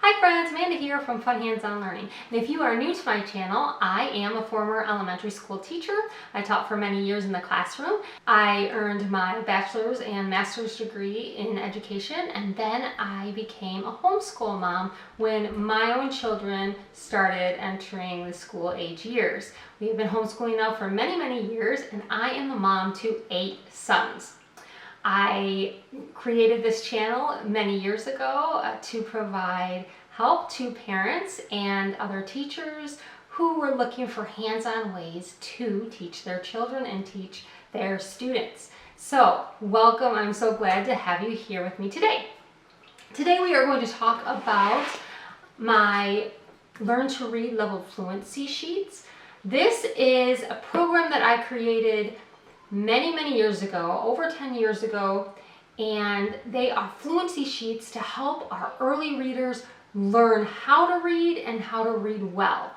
Hi friends, Amanda here from Fun Hands-On Learning. And if you are new to my channel, I am a former elementary school teacher. I taught for many years in the classroom. I earned my bachelor's and master's degree in education, and then I became a homeschool mom when my own children started entering the school age years. We have been homeschooling now for many, many years, and I am the mom to 8 sons. I created this channel many years ago to provide help to parents and other teachers who were looking for hands-on ways to teach their children and teach their students. So, welcome. I'm so glad to have you here with me today. Today we are going to talk about my Learn to Read Level Fluency sheets. This is a program that I created many years ago, over 10 years ago, and they are fluency sheets to help our early readers learn how to read and how to read well.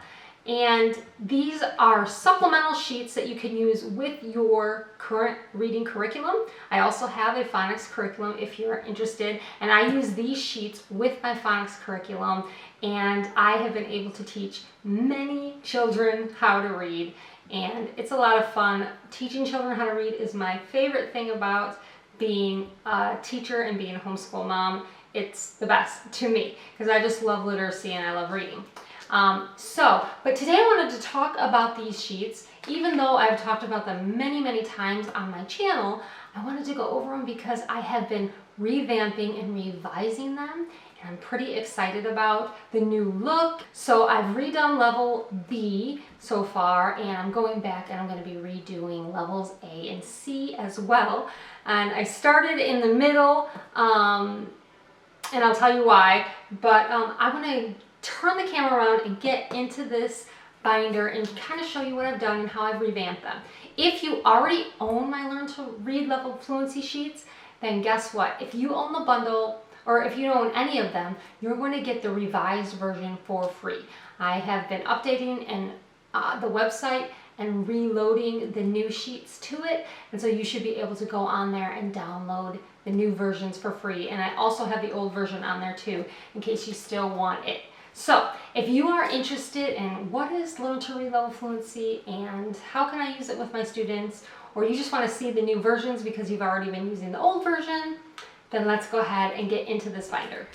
And these are supplemental sheets that you can use with your current reading curriculum. I also have a phonics curriculum if you're interested, and I use these sheets with my phonics curriculum, and I have been able to teach many children how to read. And it's a lot of fun. Teaching children how to read is my favorite thing about being a teacher and being a homeschool mom. It's the best to me because I just love literacy and I love reading. But today I wanted to talk about these sheets. Even though I've talked about them many times on my channel, I wanted to go over them because I have been revamping and revising them. And I'm pretty excited about the new look. So I've redone level B so far, and I'm going back and I'm going to be redoing levels A and C as well. And I started in the middle, and I'll tell you why, but I'm going to turn the camera around and get into this binder and kind of show you what I've done and how I've revamped them. If you already own my Learn to Read Level Fluency sheets, then guess what? If you own the bundle, or if you don't own any of them, you're going to get the revised version for free. I have been updating and the website and reloading the new sheets to it, and so you should be able to go on there and download the new versions for free. And I also have the old version on there too, in case you still want it. So if you are interested in what is Learn to Read Level Fluency and how can I use it with my students, or you just want to see the new versions because you've already been using the old version, then let's go ahead and get into this binder.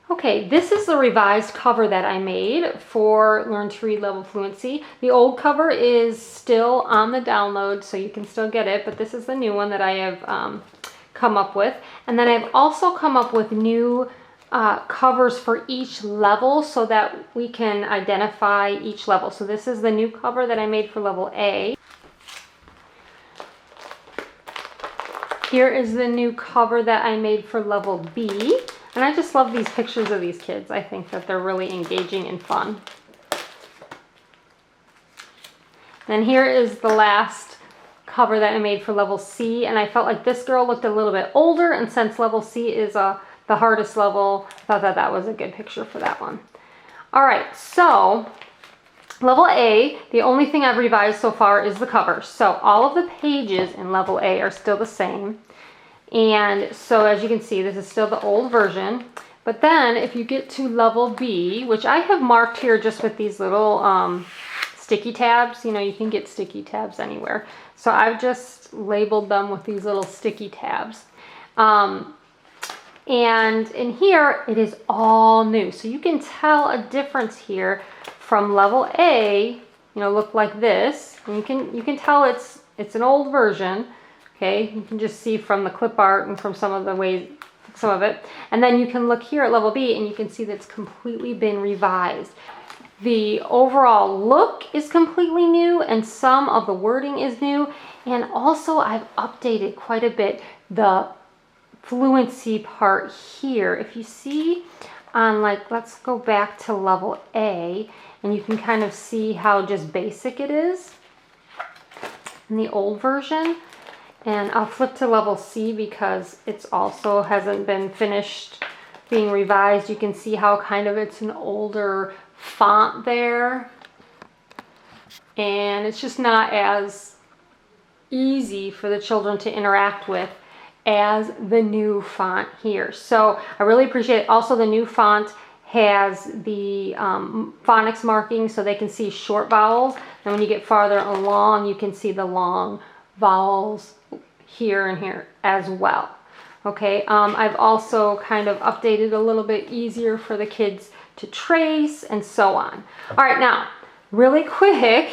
Okay, this is the revised cover that I made for Learn to Read Level Fluency. The old cover is still on the download, so you can still get it, but this is the new one that I have come up with. And then I've also come up with new covers for each level so that we can identify each level. So this is the new cover that I made for level A. Here is the new cover that I made for level B. And I just love these pictures of these kids. I think that they're really engaging and fun. Then here is the last cover that I made for level C. And I felt like this girl looked a little bit older. And since level C is the hardest level, I thought that that was a good picture for that one. All right, so level A, the only thing I've revised so far is the cover. So all of the pages in level A are still the same. And so as you can see, this is still the old version. But then if you get to level B, which I have marked here just with these little sticky tabs, you know, you can get sticky tabs anywhere. So I've just labeled them with these little sticky tabs. And in here, it is all new. So you can tell a difference here from level A, you know, look like this. And you can tell it's an old version. Okay, you can just see from the clip art and from some of it. And then you can look here at level B and you can see that it's completely been revised. The overall look is completely new and some of the wording is new. And also I've updated quite a bit the fluency part here. If you see on, like, let's go back to level A and you can kind of see how just basic it is in the old version. And I'll flip to level C because it's also hasn't been finished being revised. You can see how kind of it's an older font there. And it's just not as easy for the children to interact with as the new font here. So I really appreciate it. Also, the new font has the phonics marking so they can see short vowels. And when you get farther along, you can see the long vowels here and here as well. Okay, I've also kind of updated a little bit easier for the kids to trace and so on. All right, now, really quick,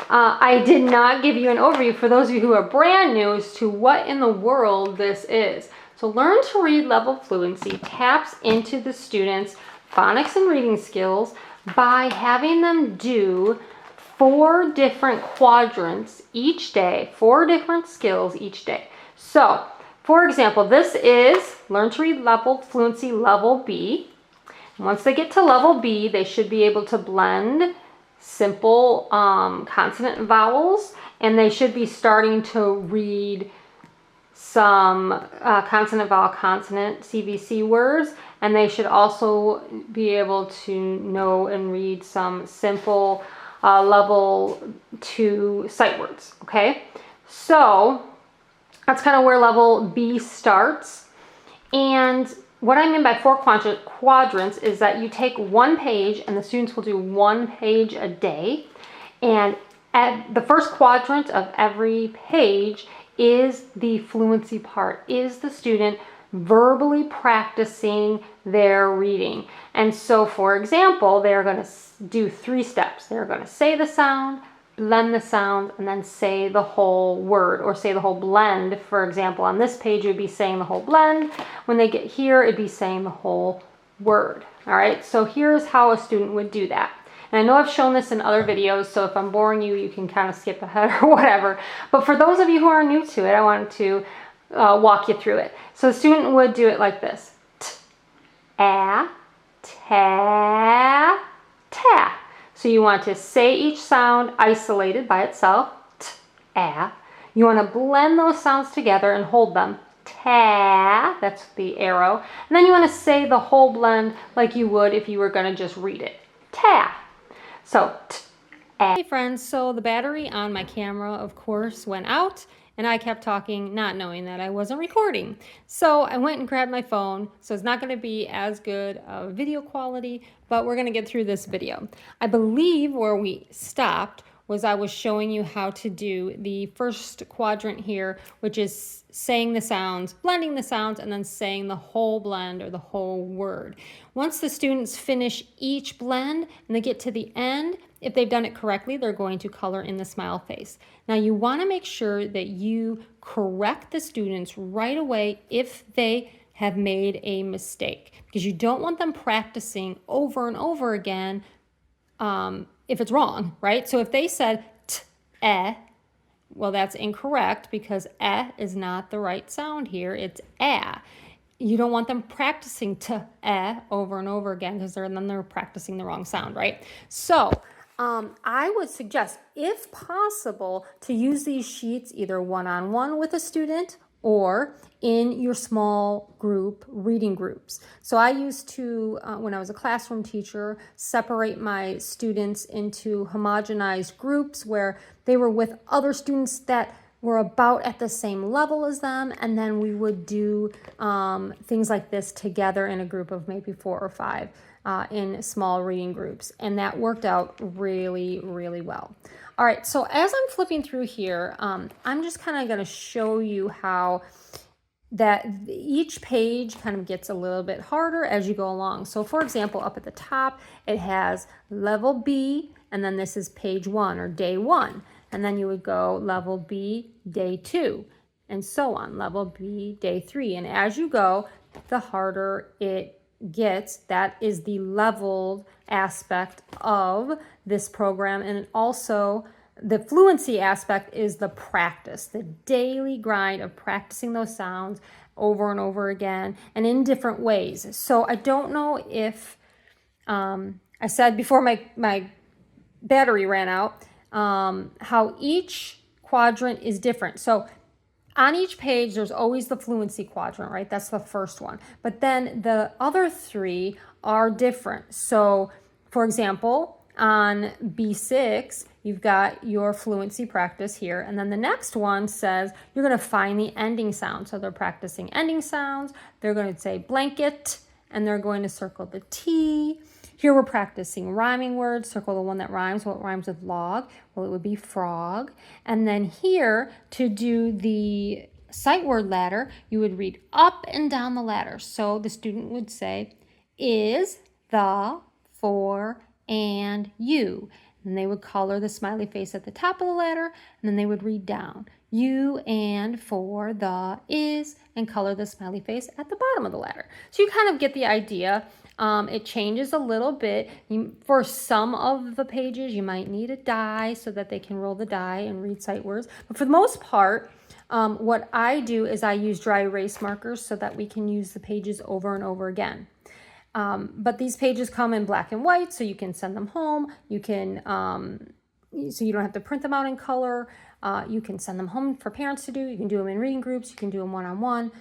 I did not give you an overview for those of you who are brand new as to what in the world this is. So Learn to Read Level Fluency taps into the students' phonics and reading skills by having them do 4 different quadrants each day, 4 different skills each day. So, for example, this is Learn to Read Level Fluency Level B. Once they get to Level B, they should be able to blend simple consonant and vowels, and they should be starting to read some consonant, vowel, consonant, CVC words, and they should also be able to know and read some simple level 2 sight words, okay? So that's kind of where level B starts. And what I mean by 4 quadrants is that you take 1 page and the students will do 1 page a day. And at the first quadrant of every page is the fluency part, is the student verbally practicing their reading. And so, for example, they're going to do 3 steps. They're going to say the sound, blend the sound, and then say the whole word or say the whole blend. For example, on this page, it would be saying the whole blend. When they get here, it'd be saying the whole word. All right, so here's how a student would do that. And I know I've shown this in other videos, so if I'm boring you, you can kind of skip ahead or whatever. But for those of you who are new to it, I wanted to walk you through it. So the student would do it like this. T, a, ta, ta. So you want to say each sound isolated by itself. T, a. You want to blend those sounds together and hold them. Ta, that's the arrow. And then you want to say the whole blend like you would if you were going to just read it. Ta. So, hey friends, so the battery on my camera, of course, went out, and I kept talking, not knowing that I wasn't recording. So I went and grabbed my phone, so it's not going to be as good of video quality, but we're going to get through this video. I believe where we stopped was I was showing you how to do the first quadrant here, which is saying the sounds, blending the sounds, and then saying the whole blend or the whole word. Once the students finish each blend and they get to the end, if they've done it correctly, they're going to color in the smile face. Now you want to make sure that you correct the students right away if they have made a mistake, because you don't want them practicing over and over again if it's wrong, right? So if they said t-eh, well, that's incorrect because eh is not the right sound here. It's ah. You don't want them practicing t-eh over and over again because then they're practicing the wrong sound, right? So I would suggest, if possible, to use these sheets either one-on-one with a student or in your small group reading groups. So I used to, when I was a classroom teacher, separate my students into homogenized groups where they were with other students that were about at the same level as them, and then we would do things like this together in a group of maybe 4 or 5 in small reading groups, and that worked out really, really well. All right, so as I'm flipping through here, I'm just kind of going to show you how that each page kind of gets a little bit harder as you go along. So for example, up at the top, it has level B, and then this is page 1 or day 1. And then you would go level B, day 2, and so on, level B, day 3. And as you go, the harder it gets. That is the leveled aspect of this program. And also the fluency aspect is the practice, the daily grind of practicing those sounds over and over again and in different ways. So I don't know if, I said before my battery ran out, how each quadrant is different. So on each page, there's always the fluency quadrant, right? That's the first one. But then the other 3 are different. So, for example, on B6, you've got your fluency practice here. And then the next one says you're going to find the ending sound. So they're practicing ending sounds. They're going to say blanket, and they're going to circle the T. Here we're practicing rhyming words. Circle the one that rhymes. What rhymes with log? Well, it would be frog. And then here, to do the sight word ladder, you would read up and down the ladder. So the student would say, is, the, for, and you. And they would color the smiley face at the top of the ladder, and then they would read down. You, and, for, the, is, and color the smiley face at the bottom of the ladder. So you kind of get the idea. It changes a little bit. For some of the pages, you might need a die so that they can roll the die and read sight words. But for the most part, what I do is I use dry erase markers so that we can use the pages over and over again. But these pages come in black and white, so you can send them home. You can, so you don't have to print them out in color. You can send them home for parents to do. You can do them in reading groups. You can do them one-on-one.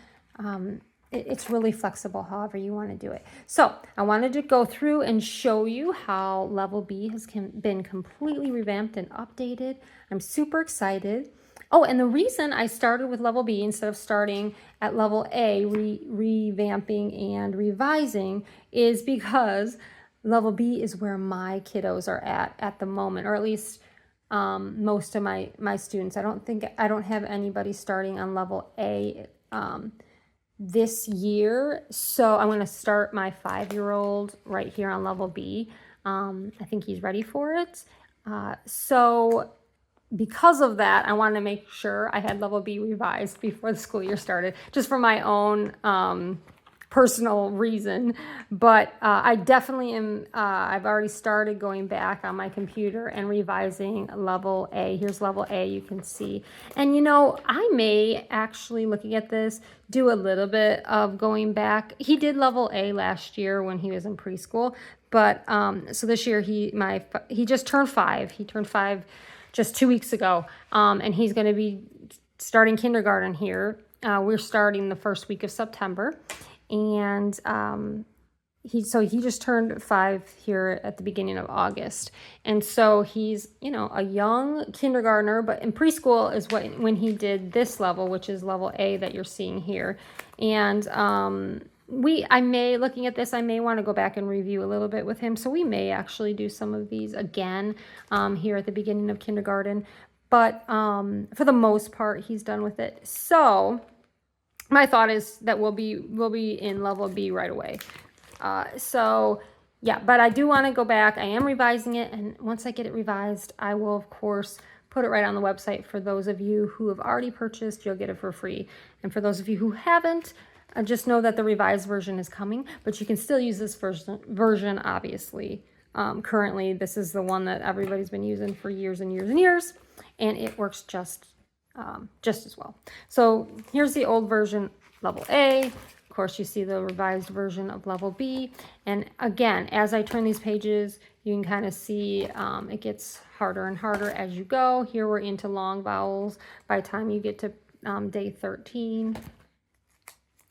It's really flexible however you want to do it. So I wanted to go through and show you how Level B has been completely revamped and updated. I'm super excited. Oh, and the reason I started with Level B instead of starting at Level A, revamping and revising, is because Level B is where my kiddos are at the moment, or at least most of my students. I don't have anybody starting on Level A this year, so I'm going to start my 5-year-old right here on Level B. I think he's ready for it. So because of that, I wanted to make sure I had Level B revised before the school year started, just for my own personal reason. But I definitely am, I've already started going back on my computer and revising Level A. Here's Level A, you can see. And you know, I may actually, looking at this, do a little bit of going back. He did Level A last year when he was in preschool, but so this year he just turned 5. He turned 5 just 2 weeks ago, and he's going to be starting kindergarten here. We're starting the first week of September. And he just turned 5 here at the beginning of August. And so he's, you know, a young kindergartner, but in preschool is when he did this level, which is Level A that you're seeing here. And looking at this, I may want to go back and review a little bit with him. So we may actually do some of these again here at the beginning of kindergarten. But for the most part, he's done with it. So my thought is that we'll be in Level B right away. So yeah, but I do want to go back. I am revising it, and once I get it revised, I will of course put it right on the website. For those of you who have already purchased, you'll get it for free. And for those of you who haven't, just know that the revised version is coming, but you can still use this version obviously. Currently, this is the one that everybody's been using for years and years and years, and it works just as well. So here's the old version, Level A. Of course, you see the revised version of Level B. And again, as I turn these pages, you can kind of see it gets harder and harder as you go. Here we're into long vowels by the time you get to day 13.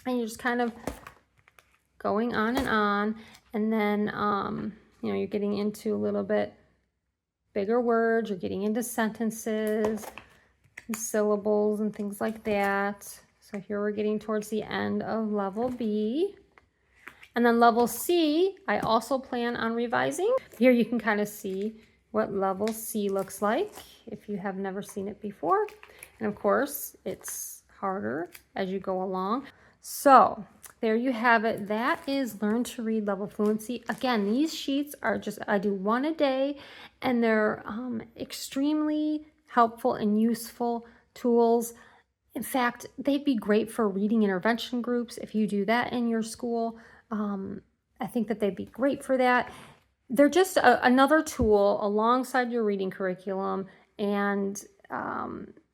And you're just kind of going on. And then, you know, you're getting into a little bit bigger words. You're getting into sentences, syllables and things like that. So here we're getting towards the end of Level B. And then Level C, I also plan on revising. Here you can kind of see what Level C looks like if you have never seen it before. And of course, it's harder as you go along. So there you have it. That is Learn to Read Level Fluency. Again, these sheets are I do one a day, and they're extremely helpful and useful tools. In fact, they'd be great for reading intervention groups if you do that in your school. I think that they'd be great for that. They're just another tool alongside your reading curriculum, and I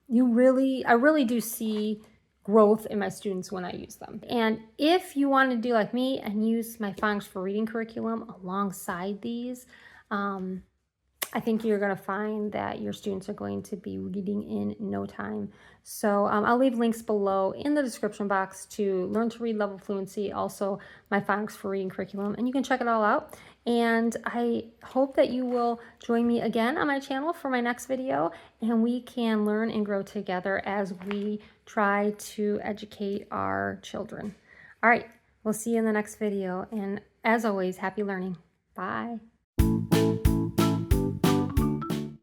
really do see growth in my students when I use them. And if you want to do like me and use my Phonics for Reading curriculum alongside these, I think you're going to find that your students are going to be reading in no time. So I'll leave links below in the description box to Learn to Read Level Fluency, also my Phonics for Reading curriculum, and you can check it all out. And I hope that you will join me again on my channel for my next video, and we can learn and grow together as we try to educate our children. All right, we'll see you in the next video, and as always, happy learning. Bye.